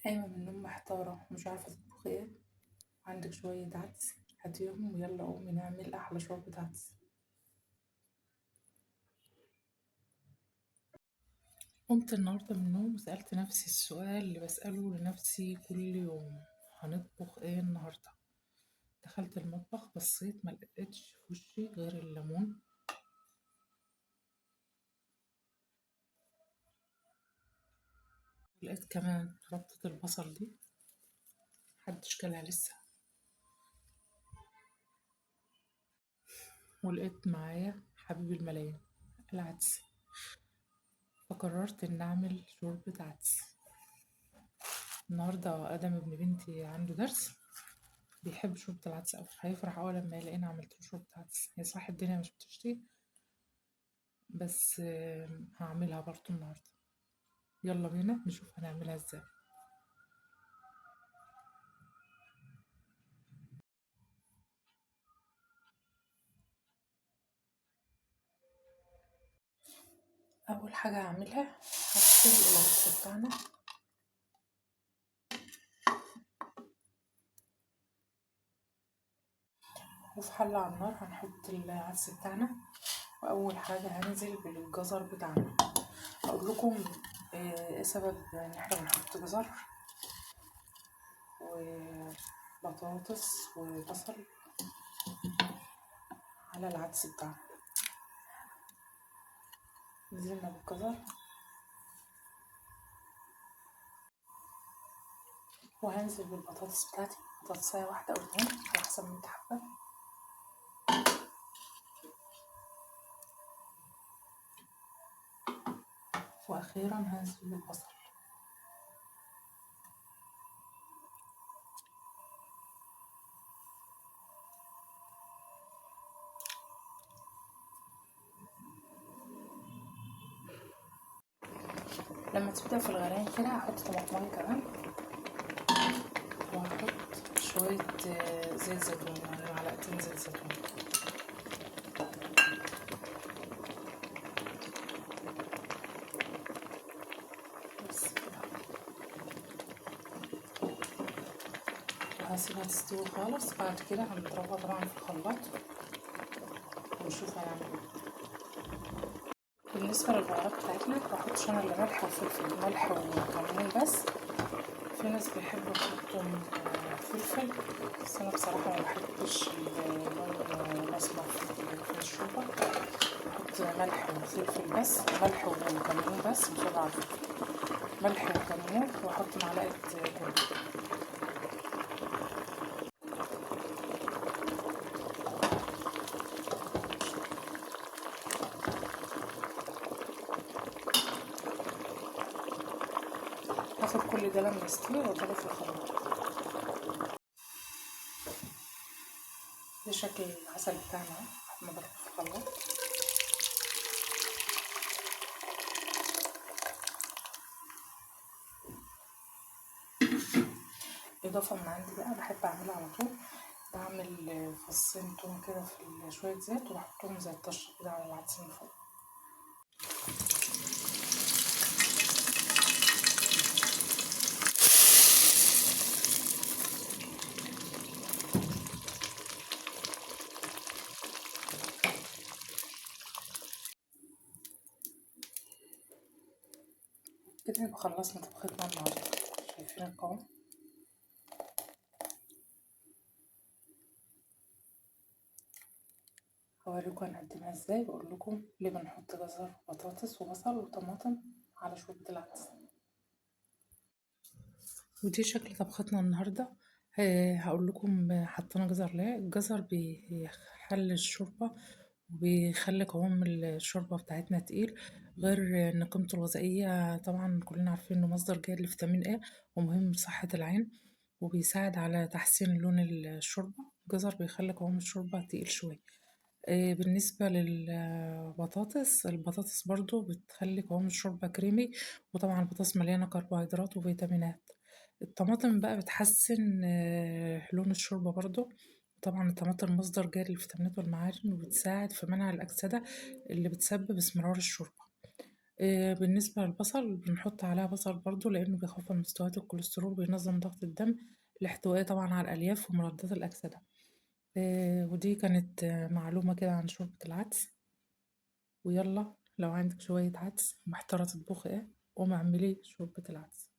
قايمة من النوم محتارة ومش عارفة تطبخي ايه. عندك شوية عدس، هاتيهم ويلا قومي نعمل أحلى شوربة عدس. قمت النهاردة من النوم وسألت نفسي السؤال اللي بسأله لنفسي كل يوم: هنطبخ ايه النهاردة؟ دخلت المطبخ بصيت ملقتش في وشي غير الليمون، ولقيت كمان ربطة البصل دي محدش كلها لسه، ولقيت معايا حبيب الملايين العدس. فقررت إن أعمل شوربة عدس النهاردة. آدم ابن بنتي عنده درس، بيحب شوربة العدس أوي، هيفرح أوي لما يلاقيني عملت له شوربة عدس. هي صح الدنيا مش بتشتي، بس هعملها برضه النهاردة. يلا بينا نشوف هنعملها ازاي. أول حاجة هعملها هغسل العدس بتاعنا، وفي حلة على النار هنحط العدس بتاعنا. وأول حاجة هننزل بالجزر بتاعنا. أقول لكم ايه سبب إن احنا بنحط جزر وبطاطس وبصل على العدس بتاعنا. نزلنا بالجزر وهنزل بالبطاطس بتاعتي، بطاطساية واحدة أو اتنين على حسب ما انت حابة. وأخيرا هنزل بالبصل. لما تبدأ في الغليان كده هحط طماطماية كمان، وهحط شوية زيت زيتون، يعني معلقتين زيت زيتون. بس كده، وهسيبها تستوي خالص. بعد كده هنضربها طبعا في الخلاط ونشوف هنعمل ايه. بالنسبة للبهارات بتاعتنا مبحطش انا الا ملح وفلفل، ملح وكمون بس. في ناس بيحبوا يحطوا فلفل، بس انا بصراحة ما بحبش اللون الاسمر في الشوربة. بحط ملح وفلفل بس، ملح وكمون بس، مش على الفلفل، ملح وكمون، واحط معلقة كركم. هاخد كل ده لما يستوي واضربه في الخلاط. ده شكل العسل بتاعنا اهو بعد ما ضربه في الخلاط. إضافة من عندي بقى بحب أعملها على طول، بعمل فصين توم كده في شوية زيت وبحطهم زي الطشة كده على العدس من فوق. كده يبقى خلصنا طبختنا النهاردة. شايفين القوام؟ هوريكم هنقدمها ازاي، بقول لكم ليه بنحط جزر وبطاطس وبصل وطماطم على شوربة العدس. ودي شكل طبختنا النهاردة. هقول لكم حطينا جزر ليه. الجزر بيخلي الشوربة وبيخلي قوام الشوربة بتاعتنا تقيل، غير ان قيمته الغذائية طبعا كلنا عارفين انه مصدر جيد لفيتامين A ومهم لصحة العين، وبيساعد على تحسين لون الشوربة. الجزر بيخلي قوام الشوربة تقيل شوية. بالنسبة للبطاطس، البطاطس برضو بتخلي قوام الشوربة كريمي، وطبعا البطاطس مليانة كربوهيدرات وفيتامينات. الطماطم بقى بتحسن لون الشوربة برضو. طبعا الطماطم مصدر جيد للفيتامينات والمعادن، وبتساعد في منع الأكسدة اللي بتسبب اسمرار الشوربة. بالنسبة للبصل بنحط عليها بصل برضه لإنه بيخفض مستويات الكوليسترول وبينظم ضغط الدم، الاحتوائية طبعًا على الألياف ومضادات الأكسدة. ودي كانت معلومة كده عن شوربة العدس. ويلا لو عندك شوية عدس ومحتارة تطبخي ايه قومي اعملي شوربة العدس.